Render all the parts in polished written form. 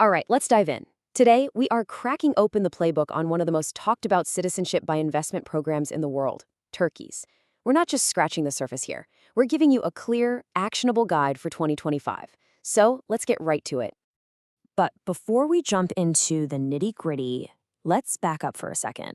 All right, let's dive in. Today, we are cracking open the playbook on one of the most talked about citizenship by investment programs in the world, Turkey's. We're not just scratching the surface here. We're giving you a clear, actionable guide for 2025. So let's get right to it. But before we jump into the nitty-gritty, let's back up for a second.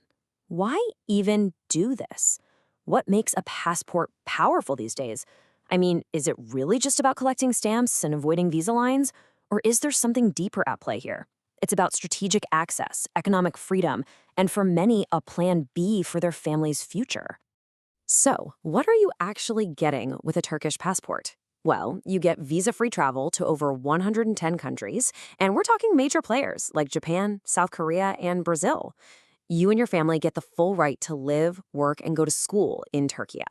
Why even do this? What makes a passport powerful these days? I mean, is it really just about collecting stamps and avoiding visa lines? Or is there something deeper at play here? It's about strategic access, economic freedom, and for many, a plan B for their family's future. So, what are you actually getting with a Turkish passport? Well, you get visa-free travel to over 110 countries, and we're talking major players like Japan, South Korea, and Brazil. You and your family get the full right to live, work, and go to school in Turkey.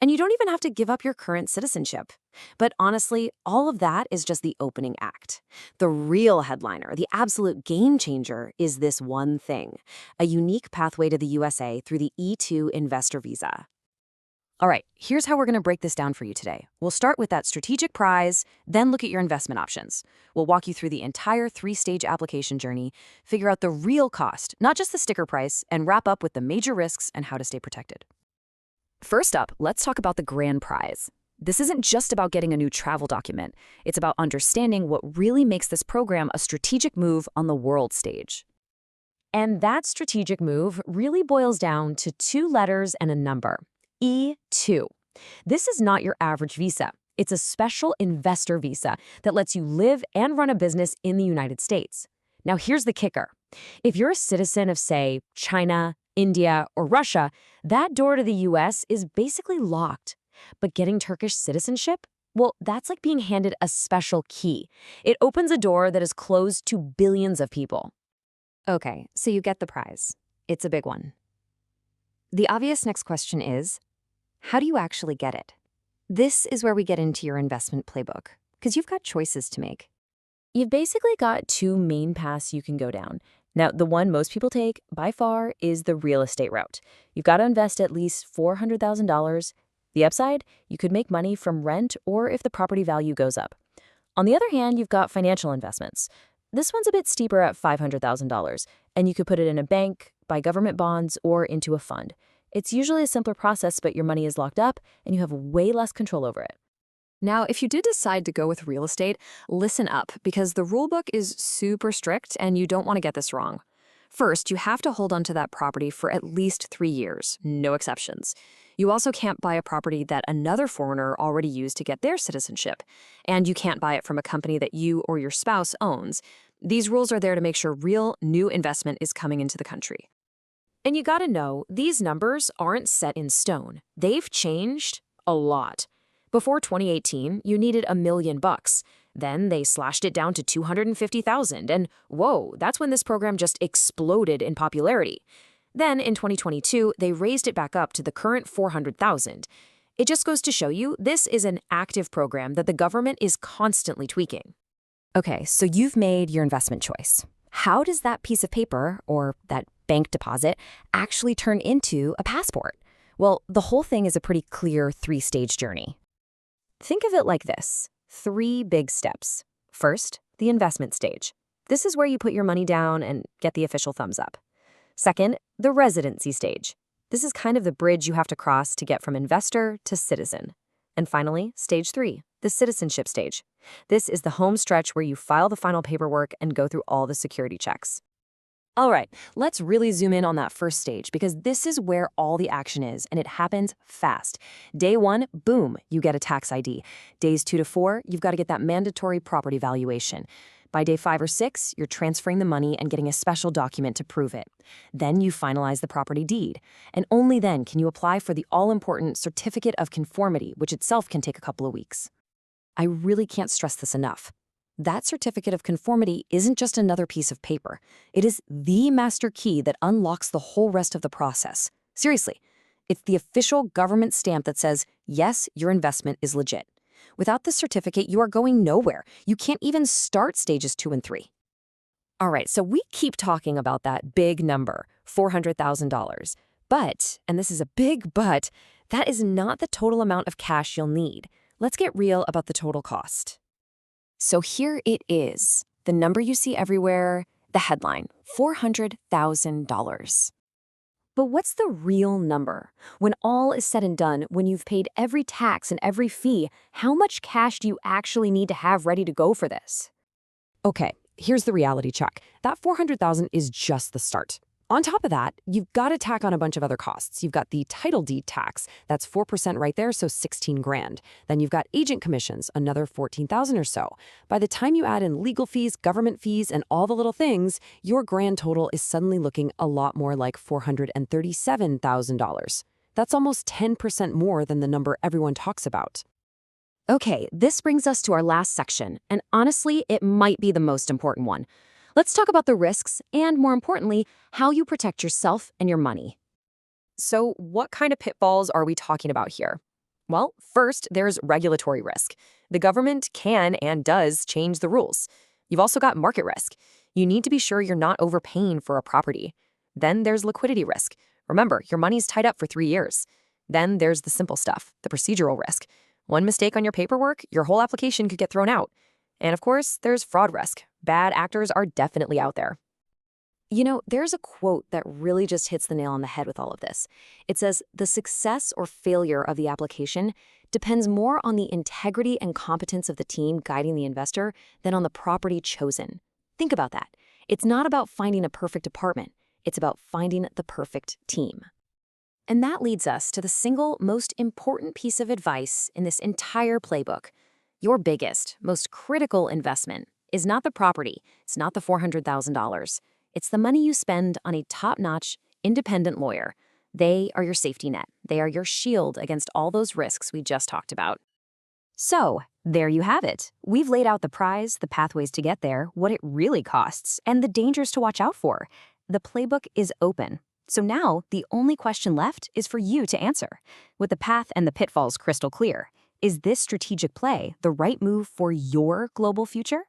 And you don't even have to give up your current citizenship. But honestly, all of that is just the opening act. The real headliner, the absolute game changer, is this one thing: a unique pathway to the USA through the E2 investor visa. All right, here's how we're going to break this down for you today. We'll start with that strategic prize, then look at your investment options. We'll walk you through the entire three-stage application journey, figure out the real cost, not just the sticker price, and wrap up with the major risks and how to stay protected. First up, let's talk about the grand prize. This isn't just about getting a new travel document. It's about understanding what really makes this program a strategic move on the world stage. And that strategic move really boils down to two letters and a number: E2. This is not your average visa. It's a special investor visa that lets you live and run a business in the United States. Now, here's the kicker. If you're a citizen of, say, China, India, or Russia, that door to the US is basically locked. But getting Turkish citizenship? Well, that's like being handed a special key. It opens a door that is closed to billions of people. Okay, so you get the prize. It's a big one. The obvious next question is, how do you actually get it? This is where we get into your investment playbook, because you've got choices to make. You've basically got two main paths you can go down. Now, the one most people take, by far, is the real estate route. You've got to invest at least $400,000. The upside? You could make money from rent or if the property value goes up. On the other hand, you've got financial investments. This one's a bit steeper at $500,000, and you could put it in a bank, buy government bonds, or into a fund. It's usually a simpler process, but your money is locked up, and you have way less control over it. Now, if you did decide to go with real estate, listen up, because the rulebook is super strict and you don't want to get this wrong. First, you have to hold onto that property for at least 3 years, no exceptions. You also can't buy a property that another foreigner already used to get their citizenship, and you can't buy it from a company that you or your spouse owns. These rules are there to make sure real, new investment is coming into the country. And you gotta know, these numbers aren't set in stone. They've changed a lot. Before 2018, you needed $1 million. Then they slashed it down to 250,000, and whoa, that's when this program just exploded in popularity. Then in 2022, they raised it back up to the current 400,000. It just goes to show you this is an active program that the government is constantly tweaking. Okay, so you've made your investment choice. How does that piece of paper, or that bank deposit, actually turn into a passport? Well, the whole thing is a pretty clear three-stage journey. Think of it like this: 3 big steps. First, the investment stage. This is where you put your money down and get the official thumbs up. Second, the residency stage. This is kind of the bridge you have to cross to get from investor to citizen. And finally, stage 3, the citizenship stage. This is the home stretch where you file the final paperwork and go through all the security checks. All right, let's really zoom in on that first stage, because this is where all the action is, and it happens fast. Day 1, boom, you get a tax ID. Days 2 to 4, you've got to get that mandatory property valuation. By day 5 or 6, you're transferring the money and getting a special document to prove it. Then you finalize the property deed, and only then can you apply for the all-important Certificate of Conformity, which itself can take a couple of weeks. I really can't stress this enough. That Certificate of Conformity isn't just another piece of paper. It is the master key that unlocks the whole rest of the process. Seriously, it's the official government stamp that says, yes, your investment is legit. Without this certificate, you are going nowhere. You can't even start stages 2 and 3. All right, so we keep talking about that big number, $400,000. But, and this is a big but, that is not the total amount of cash you'll need. Let's get real about the total cost. So here it is. The number you see everywhere, the headline, $400,000. But what's the real number? When all is said and done, when you've paid every tax and every fee, how much cash do you actually need to have ready to go for this? Okay, here's the reality check. That 400,000 is just the start. On top of that, you've got to tack on a bunch of other costs. You've got the title deed tax, that's 4% right there, so 16 grand. Then you've got agent commissions, another 14,000 or so. By the time you add in legal fees, government fees, and all the little things, your grand total is suddenly looking a lot more like $437,000. That's almost 10% more than the number everyone talks about. Okay, this brings us to our last section, and honestly, it might be the most important one. Let's talk about the risks and, more importantly, how you protect yourself and your money. So, what kind of pitfalls are we talking about here? Well, first, there's regulatory risk. The government can and does change the rules. You've also got market risk. You need to be sure you're not overpaying for a property. Then there's liquidity risk. Remember, your money's tied up for 3 years. Then there's the simple stuff, the procedural risk. One mistake on your paperwork, your whole application could get thrown out. And of course, there's fraud risk. Bad actors are definitely out there. You know, there's a quote that really just hits the nail on the head with all of this. It says, "The success or failure of the application depends more on the integrity and competence of the team guiding the investor than on the property chosen." Think about that. It's not about finding a perfect apartment. It's about finding the perfect team. And that leads us to the single most important piece of advice in this entire playbook. Your biggest, most critical investment is not the property. It's not the $400,000. It's the money you spend on a top-notch, independent lawyer. They are your safety net. They are your shield against all those risks we just talked about. So, there you have it. We've laid out the prize, the pathways to get there, what it really costs, and the dangers to watch out for. The playbook is open. So now, the only question left is for you to answer. With the path and the pitfalls crystal clear, is this strategic play the right move for your global future?